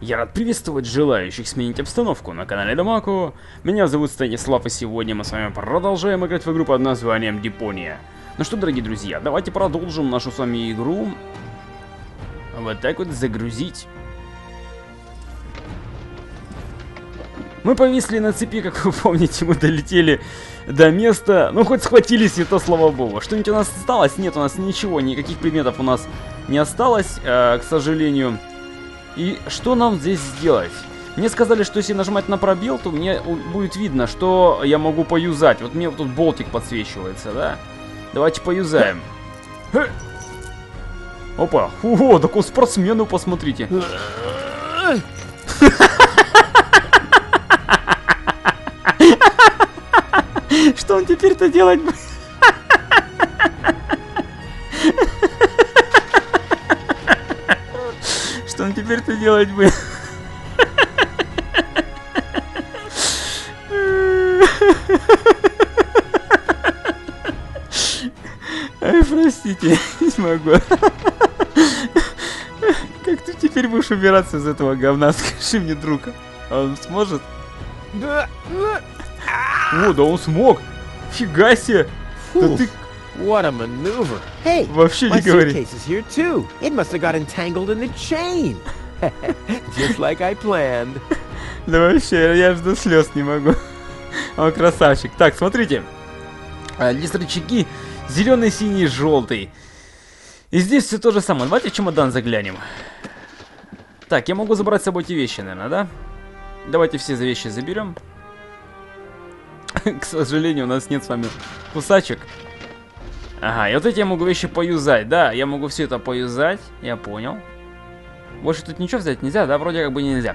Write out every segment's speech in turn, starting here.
Я рад приветствовать желающих сменить обстановку на канале Дамаку. Меня зовут Станислав, и сегодня мы с вами продолжаем играть в игру под названием Deponia. Ну что, дорогие друзья, давайте продолжим нашу с вами игру. Вот так вот загрузить. Мы повисли на цепи, как вы помните, мы долетели до места. Ну, хоть схватились, и то слава богу. Что-нибудь у нас осталось? Нет, у нас ничего, никаких предметов у нас не осталось, к сожалению. И что нам здесь сделать? Мне сказали, что если нажимать на пробел, то мне будет видно, что я могу поюзать. Вот мне тут болтик подсвечивается, да? Давайте поюзаем. Опа, о, такой спортсмену, посмотрите. Что он теперь-то делать будет? Что он теперь-то делать будет? Ай, простите, не могу. Как ты теперь будешь убираться из этого говна? Скажи мне, друг. Он сможет? О, да он смог! Фига себе! Да ты... What a maneuver! Hey, вообще my не говори. suitcase is here too. It must have got entangled in the chain. Just like I planned. Да вообще, я жду слез не могу. Он красавчик. Так, смотрите. Здесь рычаги зеленый, синий, желтый. И здесь все то же самое. Давайте в чемодан заглянем. Так, я могу забрать с собой эти вещи, наверное, да? Давайте все вещи заберем. К сожалению, у нас нет с вами кусачек. Ага, и вот эти я могу вещи поюзать. Да, я могу все это поюзать. Я понял. Больше тут ничего взять нельзя, да? Вроде как бы нельзя.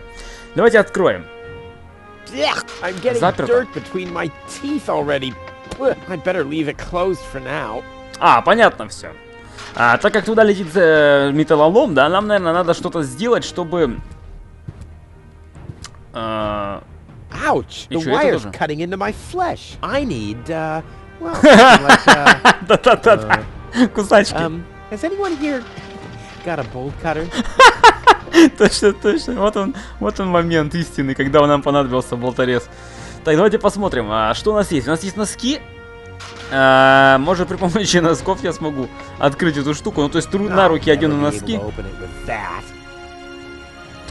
Давайте откроем. I'm getting Заперто. dirt between my teeth already. I'd better leave it closed for now. А, понятно все. Так как туда летит металлолом, да, нам, наверное, надо что-то сделать, чтобы... Ouch! The чё, это wire's тоже? cutting into my flesh. I need, well, something like, Да-да-да-да. Кусачки. has anyone here got a bolt cutter? Точно, точно. Вот он момент истины, когда нам понадобился болторез. Так, давайте посмотрим, что у нас есть. У нас есть носки. Может, при помощи носков я смогу открыть эту штуку. Ну, то есть на руки одену носки.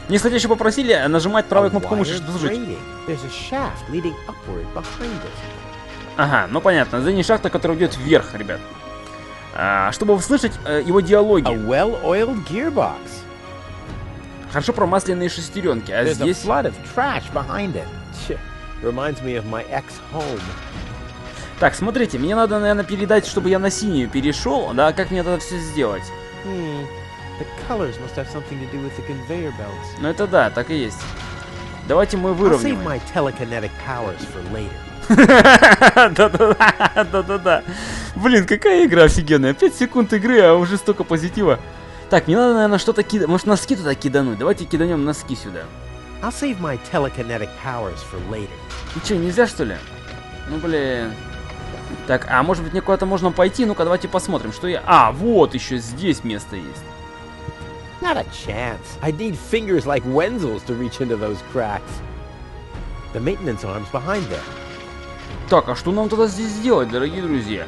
Мне, кстати, еще попросили нажимать правой кнопкой мыши, чтобы служить. Ага, ну понятно. Задний шахта, который идет вверх, ребят. Чтобы услышать его диалоги. Хорошо промасленные шестеренки, а здесь... Так, смотрите, мне надо, наверное, передать, чтобы я на синюю перешел, да? Как мне это все сделать? Ну это да, так и есть. Давайте мы выровняем. Да-да-да. Блин, какая игра офигенная. 5 секунд игры, а уже столько позитива. Так, мне надо, наверное, что-то кидать. Может, носки туда кидануть? Давайте киданем носки сюда. Ну что, нельзя, что ли? Ну, блин. Так, а может быть, мне куда-то можно пойти? Ну-ка, давайте посмотрим, что я... Вот еще здесь место есть. Not a chance. I'd need fingers like Wenzel's to reach into those cracks. The maintenance arm's behind there. Так, а что нам тогда здесь сделать, дорогие друзья?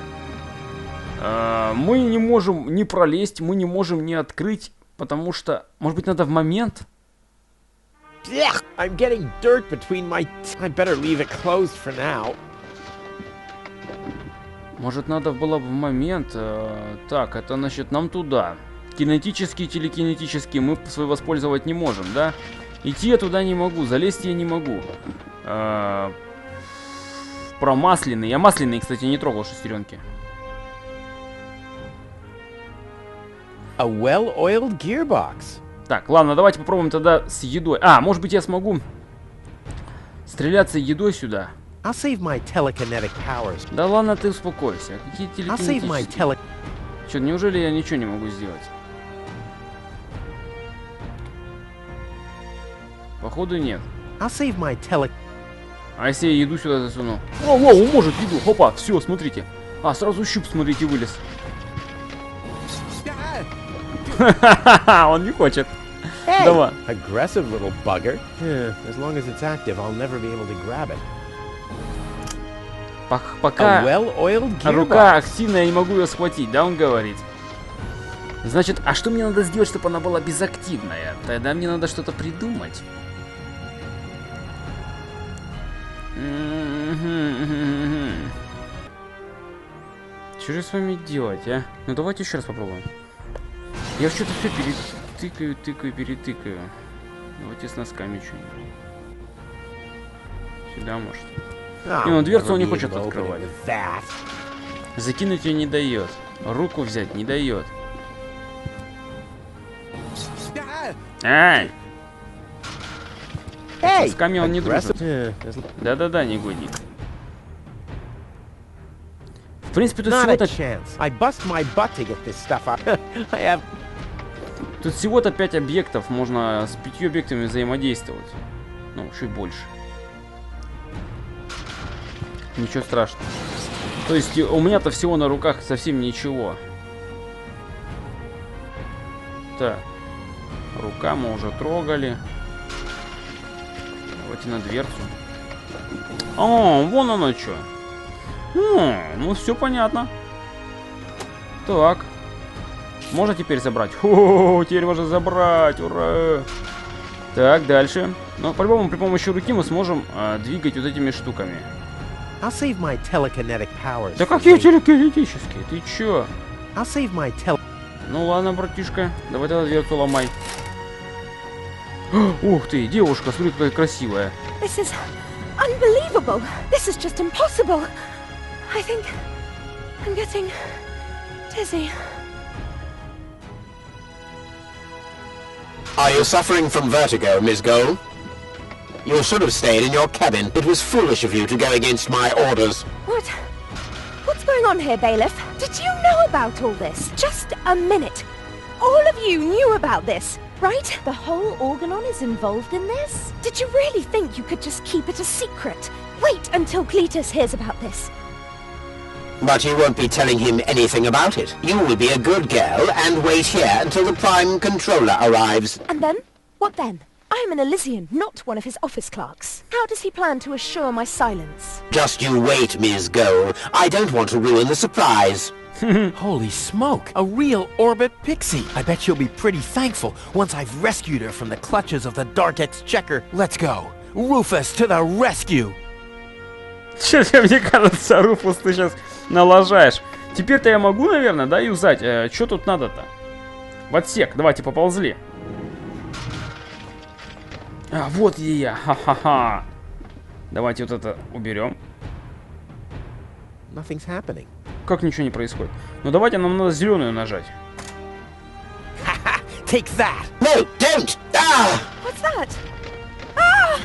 Мы не можем не пролезть, мы не можем не открыть, потому что, может быть, надо в момент? I'm getting dirt between my I better leave it closed for now. Может, надо было в момент? Так, это значит нам туда. Кинетический, телекинетический мы свой воспользовать не можем, да? Идти я туда не могу, залезть я не могу. Промасленный. Я масляный, кстати, не трогал шестеренки. A well-oiled gearbox. Так, ладно, давайте попробуем тогда с едой. Может быть, я смогу стреляться едой сюда. I'll save my telekinetic powers. Да ладно, ты успокойся. Какие I'll save my телекинетические? Чё, неужели я ничего не могу сделать? Походу нет. I'll save my tele. А если я еду сюда засуну? О, он может еду. Хопа, все, смотрите. Сразу щуп, смотрите, вылез. Он не хочет. Hey, Давай. aggressive little bugger. As long as it's active, I'll never be able to grab it. A Пока well-oiled gearbox. рука активная, я не могу ее схватить, да, он говорит. Значит, а что мне надо сделать, чтобы она была безактивная? Тогда мне надо что-то придумать. Что же с вами делать, а? Ну давайте еще раз попробуем. Я что-то все перетыкаю. Давайте с носками что-нибудь. Сюда, может. Не, ну дверцу он не хочет открывать. Закинуть ее не дает. Руку взять не дает. Ай! Носками он не дружит. Да-да-да, негодник. В принципе, тут всего-то 5 объектов. Можно с 5 объектами взаимодействовать. Ну, чуть больше. Ничего страшного. То есть у меня-то всего на руках совсем ничего. Так. Рука мы уже трогали. Давайте на дверцу. О, вон оно что. Ну все понятно. Так. Можно теперь забрать? О, теперь можно забрать. Ура! Так, дальше. Но по-любому при помощи руки мы сможем двигать вот этими штуками. Да какие телекинетические? Ты чё? Ну ладно, братишка. Давай тогда дверцу ломай. Ух ты, девушка, смотри, какая красивая. This is unbelievable. This is just impossible. I think I'm getting dizzy. Are you suffering from vertigo, Miss Gold? You should have stayed in your cabin. It was foolish of you to go against my orders. What's going on here, Bailiff? Did you know about all this? Just a minute. All of you knew about this, right? The whole Organon is involved in this? Did you really think you could just keep it a secret? Wait until Cletus hears about this. But you won't be telling him anything about it. You will be a good girl and wait here until the Prime Controller arrives. And then? What then? I'm an Elysian, not one of his office clerks. How does he plan to assure my silence? Just you wait, Ms. Gold. I don't want to ruin the surprise. Holy smoke! A real Orbit Pixie! I bet she'll be pretty thankful once I've rescued her from the clutches of the Dark Exchequer. Let's go! Rufus to the rescue! Чё-то мне кажется, Руфус, ты сейчас налажаешь. Теперь-то я могу, наверное, да, юзать? Что тут надо-то? В отсек, давайте поползли. А, вот и я, ха-ха-ха. Давайте вот это уберем. Nothing's happening. Как ничего не происходит? Ну давайте, нам надо зеленую нажать. Take that! No, don't! Ah! What's that? Ah!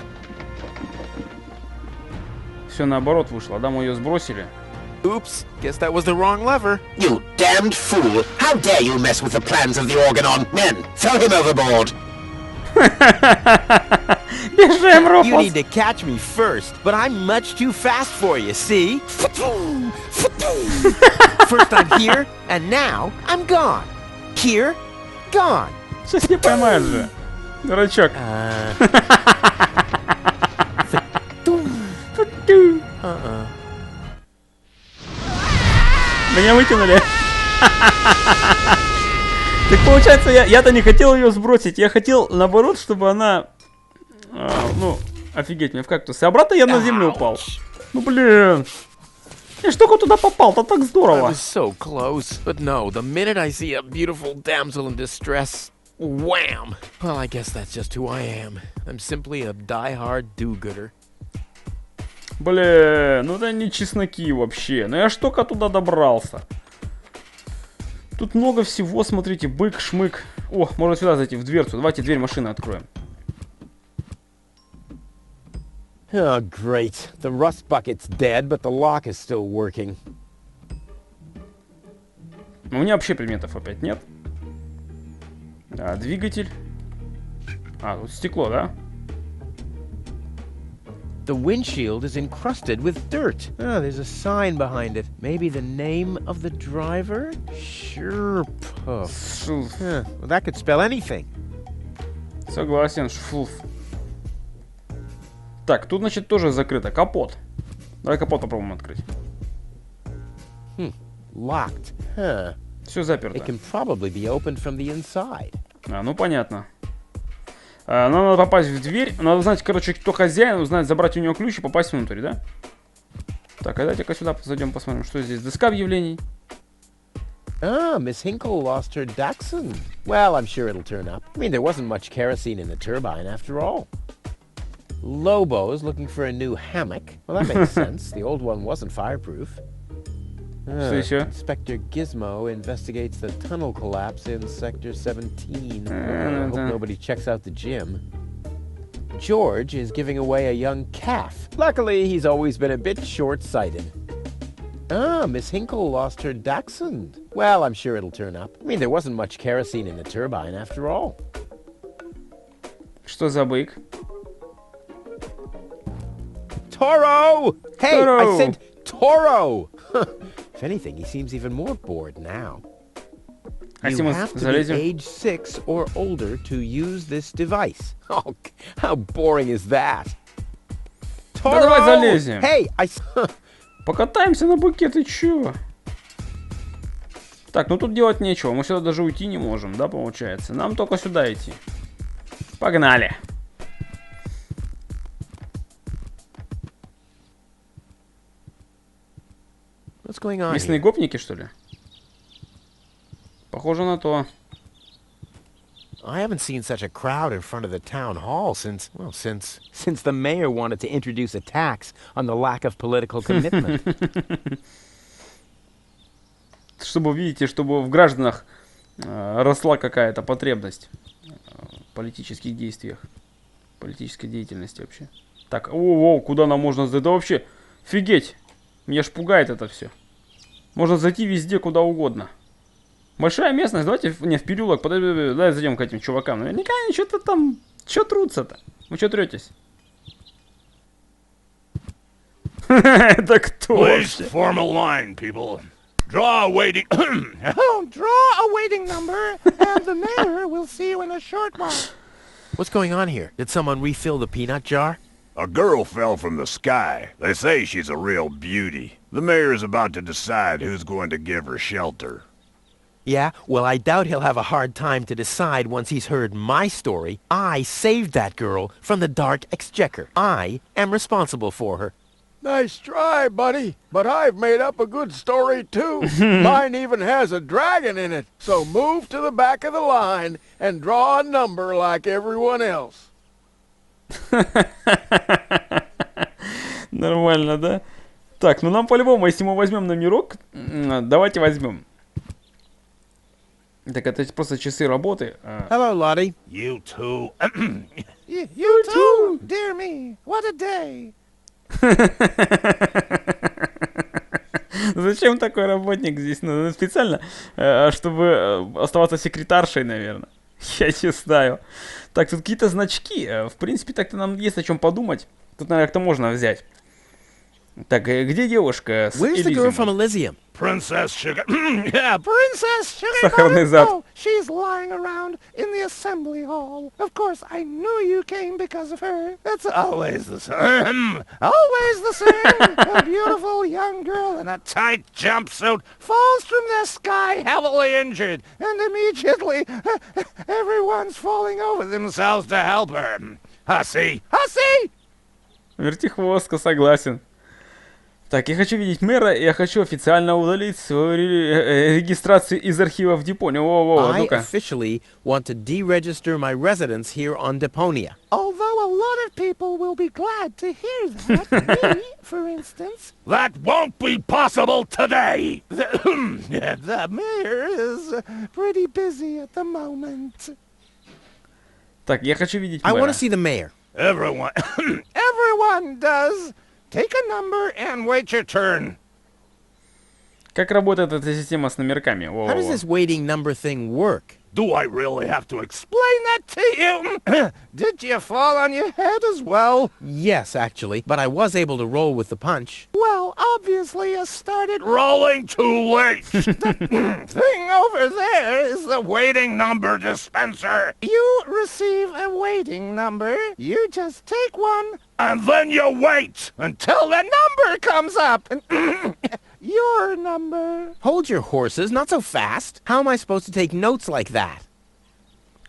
Все наоборот вышло, да, мы ее сбросили. Oops, guess that was the wrong lever. You damned fool! How dare you mess with the plans of the Organon? Men, throw him overboard! Бежим, Руфус! You need to catch me first, but I'm much too fast for you, see? First I'm here, and now I'm gone. Here, gone. Сейчас не поймаешь же, дурачок. Меня вытянули. Так получается, я-то не хотел ее сбросить. Я хотел, наоборот, чтобы она... ну, офигеть, мне в кактус. И обратно я на землю упал. Ну, блин. Я ж только туда попал-то, так здорово. I was so close, but no, the minute I see a beautiful damsel in distress, wham! Well, I guess that's just who I am. I'm simply a die-hard do-gooder. Блин, ну это не чесноки вообще. Ну я ж только туда добрался. Тут много всего, смотрите, бык-шмык. О, можно сюда зайти, в дверцу. Давайте дверь машины откроем. Oh, great. The rust bucket's dead, but the lock is still working. У меня вообще предметов опять нет. Да, двигатель. А, тут стекло, да? The windshield is encrusted with dirt. Oh, there's a sign behind it. Maybe the name of the driver? Sure, Puff. Well, that could spell anything. Согласен, шфуф. Так, тут, значит, тоже закрыто. Капот. Давай капот попробуем открыть. Locked. Huh. Все It заперто. can probably be opened from the inside. А, ну понятно. Нам надо попасть в дверь. Надо знать, короче, кто хозяин, узнать, забрать у него ключ и попасть внутрь, да? Так, а давайте-ка сюда зайдем, посмотрим, что здесь. Доска объявлений. Ah, Miss Hinkle lost her Dachshund. Well, I'm sure it'll turn up. I mean, there wasn't much kerosene in the turbine after all. Lobo's looking for a new hammock. Well, that makes sense. The old one wasn't fireproof. Что еще? Inspector Gizmo investigates the tunnel collapse in Sector 17. I ну hope да. nobody checks out the gym. George is giving away a young calf. Luckily, he's always been a bit short-sighted. Ah, Miss Hinkle lost her Dachshund. Well, I'm sure it'll turn up. I mean, there wasn't much kerosene in the turbine after all. Что за бык? Toro! Hey, Toro! I said Toro! If anything, he seems even more bored now. А если You мы have to be залезем? age 6 or older to use this device. Oh, how boring is that? Toro! давай залезем. Hey, Покатаемся на быке, ты чё? Так, ну тут делать нечего. Мы сюда даже уйти не можем, да, получается? Нам только сюда идти. Погнали. What's going on Местные here? гопники, что ли? Похоже на то. I haven't seen such a crowd in front of the town hall since the mayor wanted to introduce a tax on the lack of political commitment. Чтобы, видите, чтобы в гражданах росла какая-то потребность в политических действиях. Политической деятельности вообще. Так, о, куда нам можно зайти? Да вообще, офигеть. Меня ж пугает это все. Можно зайти везде, куда угодно. Большая местность, давайте, не, в переулок, подожди, давай зайдем к этим чувакам. Наверняка они что-то там, что трутся-то? Вы что третесь? Это кто Please вообще? form a line, people. Draw a waiting. Draw a waiting number, and the mayor will see you in a short while. What's going on here? Did someone refill the peanut jar? A girl fell from the sky. They say she's a real beauty. The mayor's about to decide who's going to give her shelter. Yeah, well, I doubt he'll have a hard time to decide once he's heard my story. I saved that girl from the Dark Exchequer. I am responsible for her. Nice try, buddy. But I've made up a good story, too. Mine even has a dragon in it. So move to the back of the line and draw a number like everyone else. Нормально, да? Так, ну нам по-любому, если мы возьмем номерок, давайте возьмем. Так, это просто часы работы. Hello, Lottie. You too. You too, dear me. What a day. Зачем такой работник здесь? Ну, специально, чтобы оставаться секретаршей, наверное. Я не знаю. Так, тут какие-то значки. В принципе, так-то нам есть о чем подумать. Тут, наверное, как-то можно взять. Так, где девушка с Where's the girl Элизиума? from Elysium? Princess Sugar. Yeah, Princess Сахарный Sugar зад. Oh, she's lying around in the assembly hall. Of course, I knew you came because of her. That's always the same. Always the same. A beautiful young girl in a tight jumpsuit. falls from the sky heavily injured. And immediately, everyone's falling over Themselves to help her. Hussy. Hussy! Вертихвостка, согласен. Так, я хочу видеть мэра, и я хочу официально удалить свою регистрацию из архивов Депония. Во-во, I ну-ка. officially want to deregister my residence here on Deponia. Although a lot of people will be glad to hear that. Me, for instance. That won't be possible today. The mayor is pretty busy at the moment. Так, я хочу видеть I want мэра. to see the mayor. Everyone. Everyone does. Take a number and wait your turn. Как работает эта система с номерками? How does Во-во-во. this waiting number thing work? Do I really have to explain Explain it to you. Did you fall on your head as well? Yes, actually, but I was able to roll with the punch. Well, obviously you started rolling too late. The thing over there is the waiting number dispenser. You receive a waiting number. You just take one, and then you wait until the number comes up. Your number. Hold your horses, not so fast. How am I supposed to take notes like that?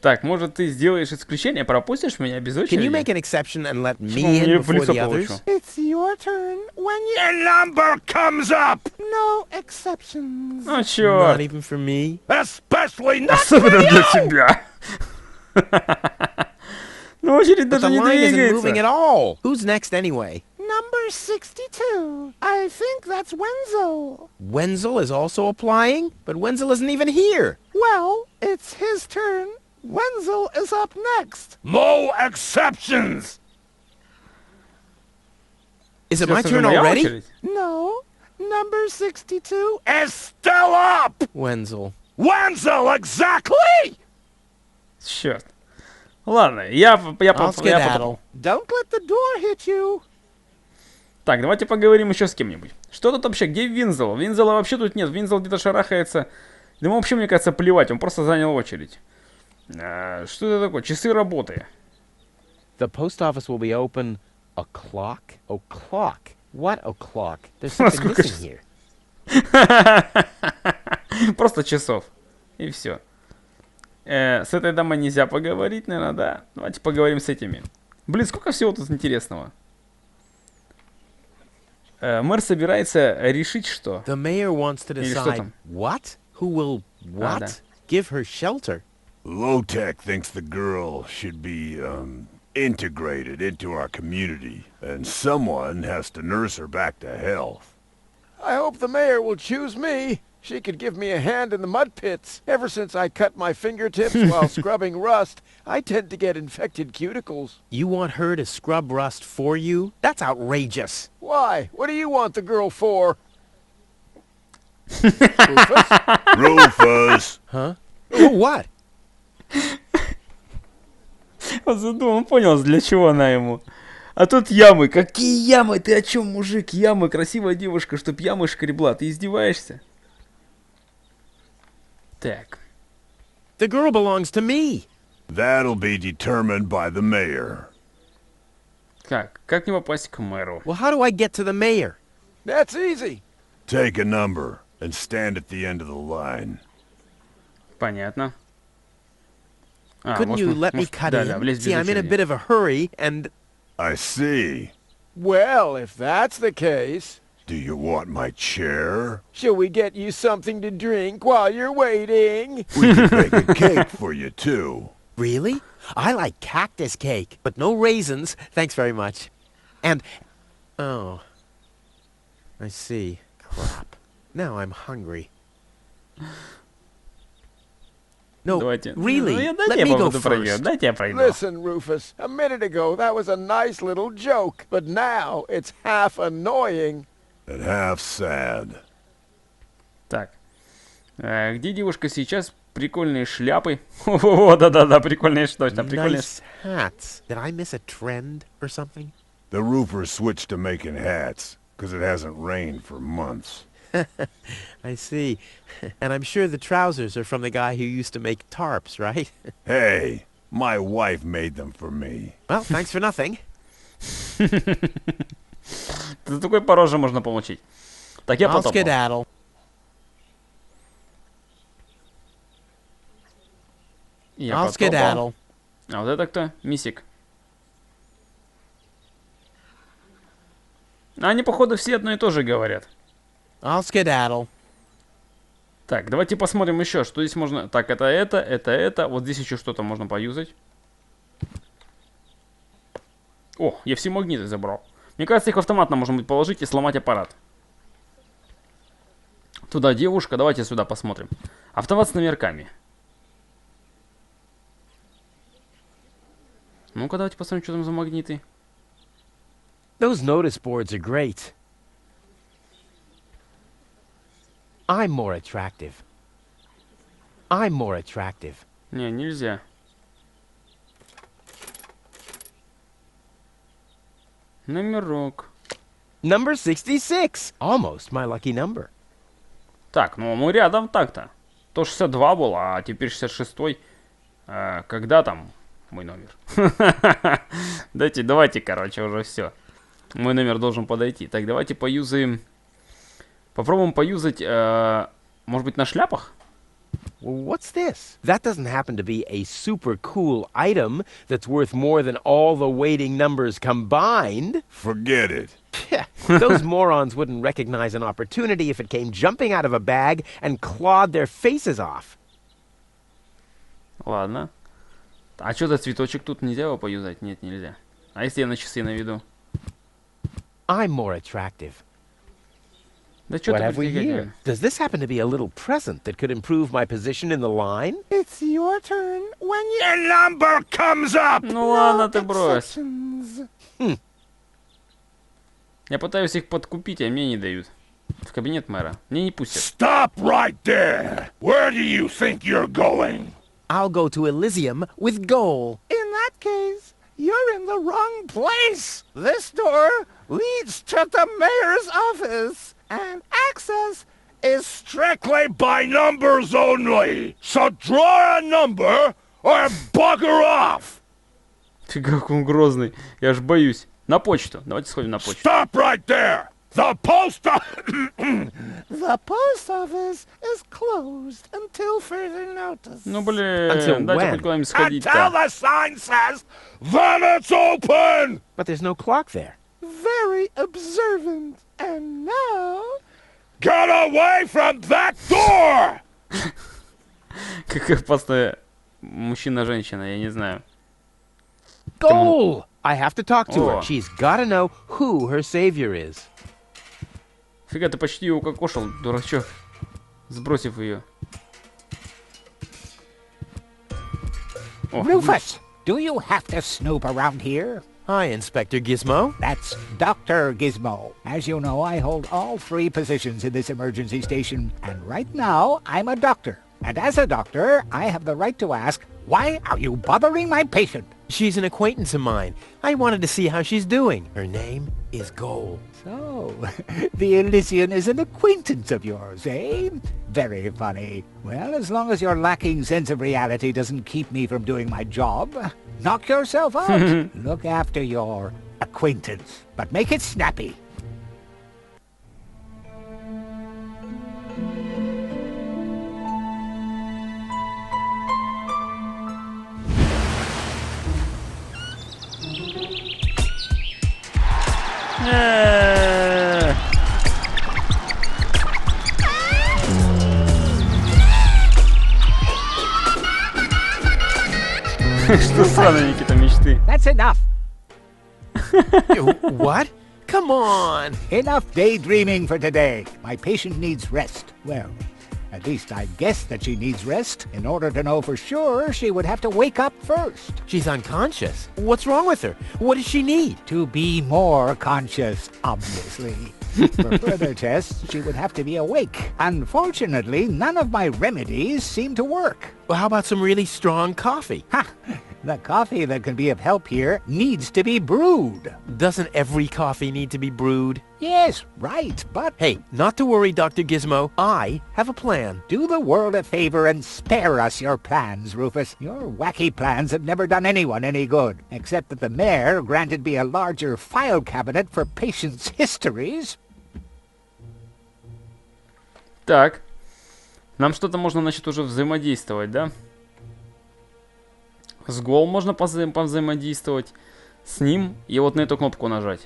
Так, может ты сделаешь исключение, пропустишь меня без Can you очереди? make an exception and let me Я in в before лицо the получу. others? It's your turn when your number comes up. No exceptions. Ну Not чёрт. even for me. Especially not for Особенно для you. тебя. Ну очередь But даже the не line isn't moving at двигается. all. Who's next anyway? Number 62. I think that's Wenzel. Wenzel is also applying? But Wenzel isn't even here. Well, it's his turn. Wenzel is up next. No exceptions. Is it my Сейчас уже turn моя already? очередь. No. Number 62 is still up. Wenzel. Wenzel, exactly. Черт. Ладно, я I'll skedaddle. Don't let the door hit you. Так, давайте поговорим еще с кем-нибудь. Что тут вообще? Где Винзел? Винзела вообще тут нет. Винзел где-то шарахается. Ему вообще, мне кажется, плевать. Он просто занял очередь. Что это такое? Часы работы. The post office will be open o'clock? O'clock? What o'clock? There's something Сколько missing часов? here. Просто часов. И все. С этой дамой нельзя поговорить, наверное, да. Давайте поговорим с этими. Блин, сколько всего тут интересного. Мэр собирается решить, что... The mayor wants to Или что decide там? what? Who will what? да. Give her shelter. Low-Tech thinks the girl should be, integrated into our community, and someone has to nurse her back to health. I hope the mayor will choose me. She could give me a hand in the mud pits. Ever since I cut my fingertips while scrubbing rust, I tend to get infected cuticles. You want her to scrub rust for you? That's outrageous. Why? What do you want the girl for? Rufus? Rufus! Huh? For what? Он задумал, он понял, для чего она ему. А тут ямы. Какие ямы? Ты о чем, мужик? Ямы. Красивая девушка, чтоб ямы шкребла. Ты издеваешься? Так. The girl belongs to me. That'll be determined by the mayor. Как не попасть к мэру? Well, how do I get to the mayor? That's easy. Take a number and stand at the end of the line. Понятно. Couldn't you let me cut да, in? влезть без See, I'm in a очереди. bit of a hurry, and I see. Well, if that's the case, Do you want my chair? shall we get you something to drink while you're waiting? We can make a cake for you, too. really? I like cactus cake, but no raisins. Thanks very much. And, oh, I see. Crap. Now I'm hungry. No, Давайте. really, Ну, let дайте me я go поводу пройду. first. Дайте я пройду. Listen, Rufus, a minute ago that was a nice little joke, but now it's half annoying. And half sad. Так. Где девушка сейчас? Прикольные шляпы. О, да-да-да, прикольные точно, прикольные. Nice hats. Did I miss a trend or something? The roofers switched to making hats, 'cause it hasn't rained for months. I see. And I'm sure the trousers are from the guy who used to make tarps, right? Hey, my wife made them for me. Well, thanks for nothing. За такой по роже можно получить. Так, я I'll потопал. skedaddle. Я I'll потопал. skedaddle. А вот это кто? Мисик. Они, походу, все одно и то же говорят. I'll skedaddle. Так, давайте посмотрим еще, что здесь можно... Так, это. Вот здесь еще что-то можно поюзать. О, я все магниты забрал. Мне кажется, их в автомат можно будет положить и сломать аппарат. Туда девушка, давайте сюда посмотрим. Автомат с номерками. Ну-ка, давайте посмотрим, что там за магниты. Those notice boards are great. I'm more attractive. I'm more attractive. Не, нельзя. Номерок. Number 66. Almost my lucky number. Так, ну мы рядом так-то. То 62 было, а теперь 66-й. Когда там мой номер? Давайте, короче, уже все. Мой номер должен подойти. Так, давайте поюзаем. Попробуем поюзать, может быть, на шляпах? Well, what's this? That doesn't happen to be a super cool item that's worth more than all the waiting numbers combined. Forget it. Those morons wouldn't recognize an opportunity if it came jumping out of a bag and clawed their faces off. Ладно. А что за цветочек? Тут нельзя его поюзать? Нет, нельзя. А если я на часы наведу? I'm more attractive. Да что What ты have we притягательный? here? Does this happen to be a little present that could improve my position in the line? It's your turn when your number comes up. Ну ладно, ты брось. Exceptions. Я пытаюсь их подкупить, а мне не дают. В кабинет мэра. Мне не пустят. Stop right there. Where do you think you're going? I'll go to Elysium with Goal. In that case, you're in the wrong place. This door leads to the mayor's office, and access is Strictly by numbers only. So draw a number or bugger off. Ты как он грозный. Я аж боюсь. На почту. Давайте сходим на почту. Stop right there. The post The post office is closed until further notice. Ну блин, Until дайте when? хоть куда-нибудь until сходить-то. the sign says, then it's open. But there's no clock there. Very observant. And now... Get away from that door. Как опасная мужчина-женщина, я не знаю. Goal! I have to talk to Oh. her. She's gotta know who her savior is. Фига, ты почти ее укокошил, дурачок. Сбросив ее. О, Rufus, do you have to snoop around here? Hi, Inspector Gizmo. That's Dr. Gizmo. As you know, I hold all 3 positions in this emergency station, and right now, I'm a doctor. And as a doctor, I have the right to ask, why are you bothering my patient? She's an acquaintance of mine. I wanted to see how she's doing. Her name is Goal. So, the Elysian is an acquaintance of yours, eh? Very funny. Well, as long as your lacking sense of reality doesn't keep me from doing my job, knock yourself out. Look after your acquaintance, but make it snappy. Что странно, Никита, мечты. That's enough. What? Come on. Enough daydreaming for today. My patient needs rest. Well, at least I guess that she needs rest. In order to know for sure, she would have to wake up first. She's unconscious. What's wrong with her? What does she need? To be more conscious, obviously. For further tests, she would have to be awake. Unfortunately, none of my remedies seem to work. Well, how about some really strong coffee? Ha! The coffee that can be of help here needs to be brewed. Doesn't every coffee need to be brewed? Yes, right, but Hey, not to worry, Dr. Gizmo. I have a plan. do the world a favor and spare us your plans, Rufus. Your wacky plans have never done anyone any good, except that the mayor granted me a larger file cabinet for patients' histories. Так. Нам что-то можно, значит, уже взаимодействовать, да? С Гол можно повзаимодействовать. С ним и вот на эту кнопку нажать.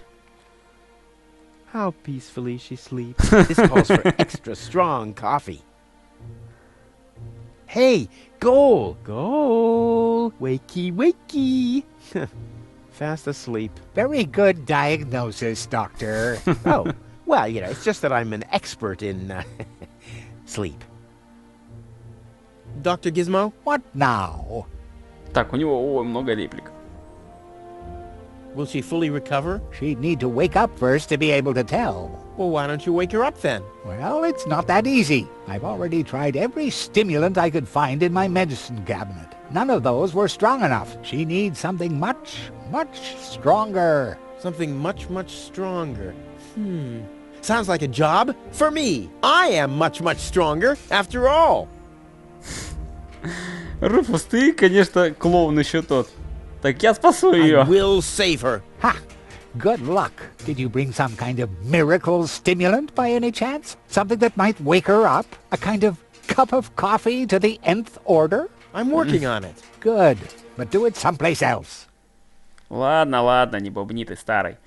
How peacefully she sleeps. This calls for extra strong coffee. Hey, Goal! Goal! Wakey, wakey! Fast asleep. Very good diagnosis, Doctor. Oh, well, you know, it's just that I'm an expert in sleep. Dr. Gizmo? What now? Так, у него много реплик. Will she fully recover? She'd need to wake up first to be able to tell. Well, why don't you wake her up then? Well, it's not that easy. I've already tried every stimulant I could find in my medicine cabinet. None of those were strong enough. She needs something much, much stronger. Something much, much stronger. Sounds like a job for me. I am much, much stronger after all. Руфус, ты, конечно, клоун еще тот. Так я спасу I ее. will save her. Ha! Good luck. Did you bring some kind of miracle stimulant by any chance? Something that might wake her up? A kind of cup of coffee to the nth order? I'm working on it. Good. But do it someplace else. Ладно, ладно, не бубни ты, старый.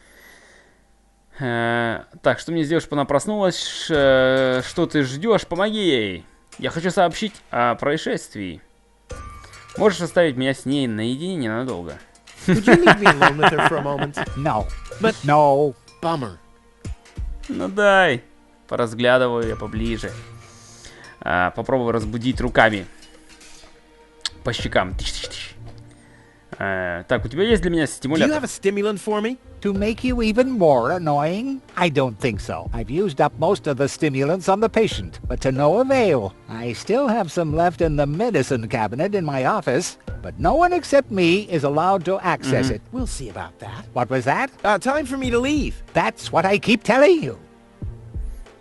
Так, что мне сделаешь, чтобы она проснулась? Что ты ждешь? Помоги ей. Я хочу сообщить о происшествии. Можешь оставить меня с ней наедине ненадолго? Could you leave me alone with her for a moment? No. But No. bummer. Ну дай. Поразглядываю я поближе. Попробую разбудить руками. По щекам. Тыщ-тыщ-тыщ. Так, у тебя есть для меня Do you стимулятор? have a stimulant for me? To make you even more annoying? I don't think so. I've used up most of the stimulants on the patient, but to no avail. I still have some left in the medicine cabinet in my office, but no one except me is allowed to access it. We'll see about that. What was that? Time for me to leave. That's what I keep telling you.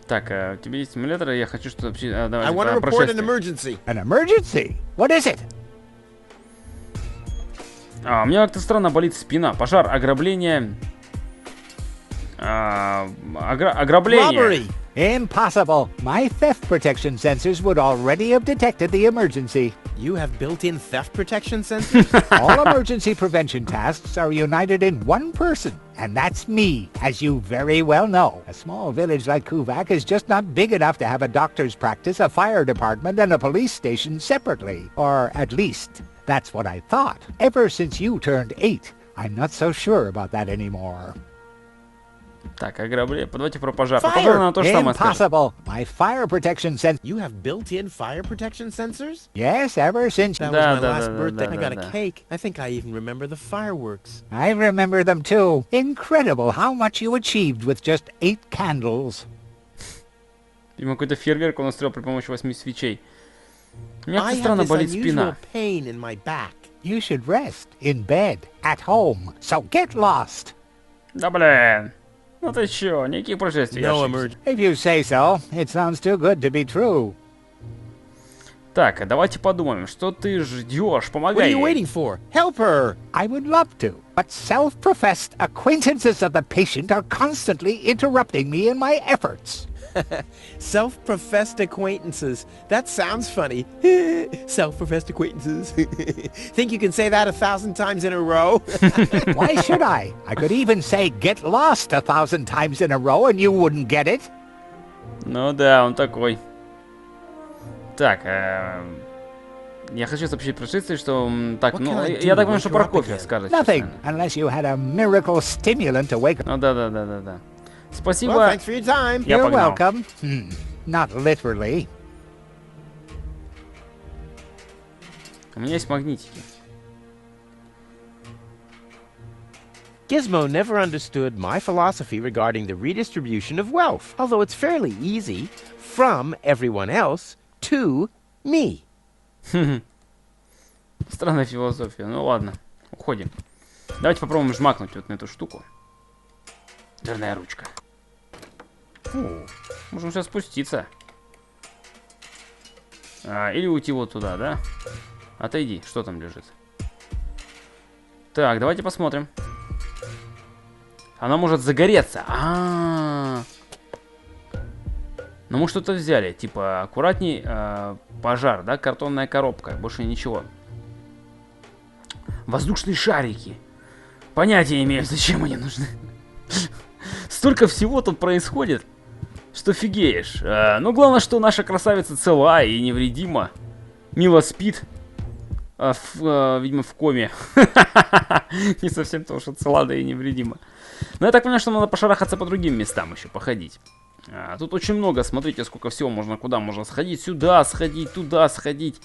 Так, у тебя есть стимулятор, я хочу, чтобы... Давай, I want to report an emergency. An emergency? What is it? У меня как-то странно болит спина. Пожар, ограбление... ограбление. Robbery. Impossible. My theft protection sensors would already have detected the emergency. You have built-in theft protection sensors? All emergency prevention tasks are united in one person, and that's me, as you very well know. A small village like Kuvak is just not big enough to have a doctor's practice, a fire department, and a police station separately. Or at least, that's what I thought. Ever since you turned 8, I'm not so sure about that anymore. Так, ограбление. Давайте про пожар. Про пожар она то же самое скажет. Impossible. My fire protection sensor. You have built-in fire protection sensors? Yes, ever since. That Da, was my da, last da, da, birthday. da, I got da. a cake. I think I even remember the fireworks. I remember them too. Incredible how much you achieved with just 8 candles. Видимо, какой-то фейерверк он устроил при помощи 8 свечей. У меня I как-то have странно this болит unusual спина. pain in my back. You should rest in bed, at home. So get lost. Да блин. Ну ты чё, никаких происшествий. я No ошибся. emergency. If you say so, it sounds too good to be true. Так, давайте подумаем, что ты ждешь? What are Помогай you ей. waiting for? Help her! I would love to, but self-professed acquaintances of the patient are constantly interrupting me in my efforts. Self-professed acquaintances. That sounds funny. Self-professed acquaintances. Think you can say that 1,000 times in a row? Why should I? I could even say get lost 1,000 times in a row and you wouldn't get it. Ну да, он такой. Так, я хочу сообщить происшествие, что... Так, What ну, can I do я to так понимаю, wake что her про up кофе again? скажет. Nothing, сейчас, unless you had a miracle stimulant to wake up. наверное. Ну да. Спасибо. Well, thanks for your time. Я You're погнал. welcome. Not literally. У меня есть магнитики. Gizmo never understood my philosophy regarding the redistribution of wealth, although it's fairly easy, from everyone else to me. Странная философия. Ну ладно, уходим. Давайте попробуем жмакнуть вот на эту штуку. Дверная ручка. Можем сейчас спуститься. Или уйти вот туда, да? Отойди, что там лежит? Так, давайте посмотрим. Она может загореться. Но мы что-то взяли. Типа, аккуратней, пожар, да? Картонная коробка. Больше ничего. Воздушные шарики. Понятия не имею, зачем они нужны. Столько всего тут происходит, что фигеешь. Ну, главное, что наша красавица цела и невредима. Мило спит. Видимо, в коме. Не совсем то, что цела, да и невредима. Но я так понимаю, что надо пошарахаться по другим местам еще, походить. Тут очень много, смотрите, сколько всего можно, куда можно сходить. Сюда сходить, туда сходить.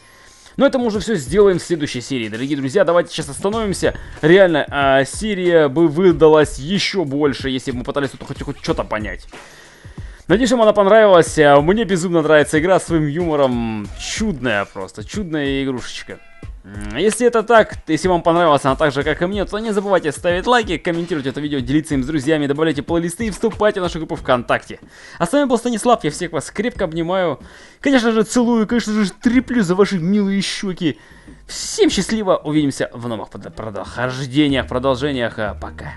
Но это мы уже все сделаем в следующей серии, дорогие друзья. Давайте сейчас остановимся. Реально, серия бы выдалась еще больше, если бы мы пытались тут хоть что-то понять. Надеюсь, вам она понравилась. Мне безумно нравится игра, своим юмором. Чудная просто, чудная игрушечка. Если это так, если вам понравилось она так же, как и мне, то не забывайте ставить лайки, комментировать это видео, делиться им с друзьями, добавляйте плейлисты и вступайте в нашу группу ВКонтакте. А с вами был Станислав, я всех вас крепко обнимаю. Конечно же целую, конечно же треплю за ваши милые щеки. Всем счастливо, увидимся в новых продолжениях. Пока.